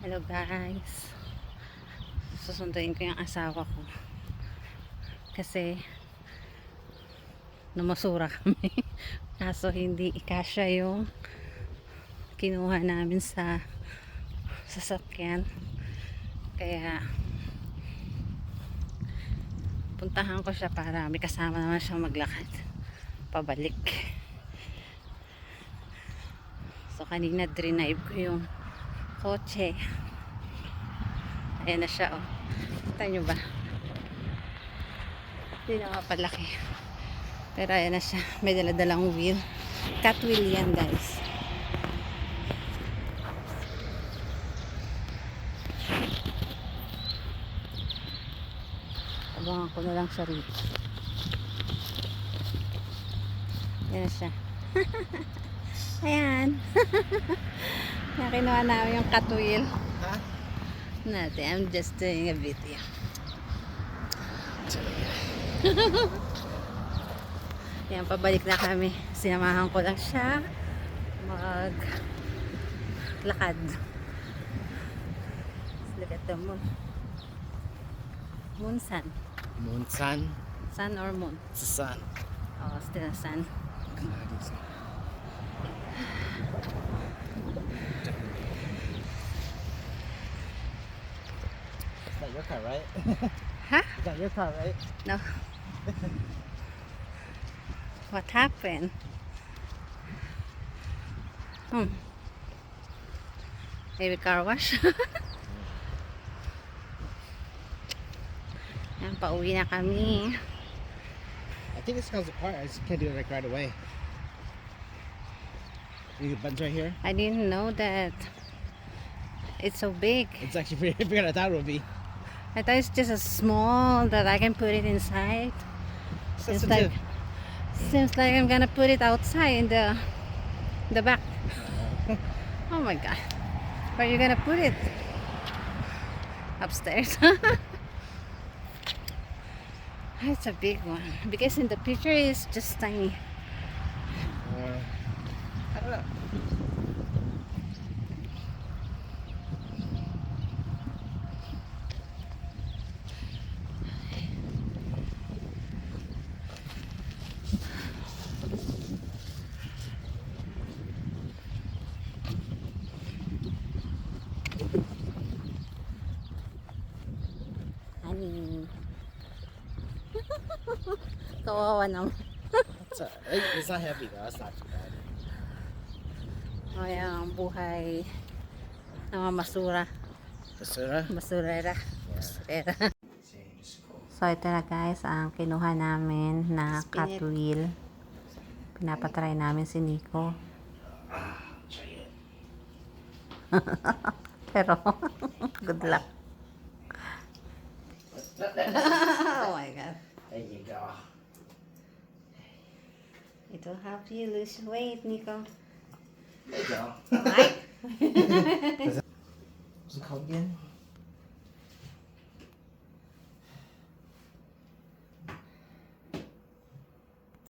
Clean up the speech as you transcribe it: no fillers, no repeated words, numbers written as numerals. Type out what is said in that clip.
Hello guys, susunduin ko yung asawa ko kasi numasura kami kaso hindi ikasya yung kinuha namin sa sasakyan, kaya puntahan ko siya para may kasama naman siya maglakad pabalik. So kanina drive ko yung kotse. Ayan na siya, oh. Kita nyo ba? Hindi na mapalaki. Pero ayan na siya. May daladalang wheel. Cat wheel yan, guys. Abangan ko na lang siya rito. Ayan na siya. Ayan. Kinuha namin yung cat wheel. Huh? Nothing. I'm just doing a video. Yan, pabalik na kami. Sinamahan ko lang siya maglakad. Look at the moon. Moon sun. Moon, sun. Sun or moon? It's the sun. Oh, still a sun. Is that your car, right? Huh? Is that your car, right? No. What happened? Maybe car wash? Yan, pauwi na kami. I think this comes apart. I just can't do it like right away. The buttons right here. I didn't know that it's so big. It's actually pretty bigger than I thought it would be. I thought it's just a small that I can put it inside. Seems like I'm gonna put it outside in the back. Oh my god. Where are you gonna put it? Upstairs. It's a big one because in the picture it's just tiny. I don't know. Honey. Kawawa naman. It's not heavy though. It's not too bad. Ay, ang buhay ng mga masura. Basura? Basurera. Basurera. So, ito na guys, ang kinuha namin na cat wheel. Pinapatry namin si Nico. Pero, good luck. Oh my god. There you go. It will help you lose weight, Nico. There you go. Right?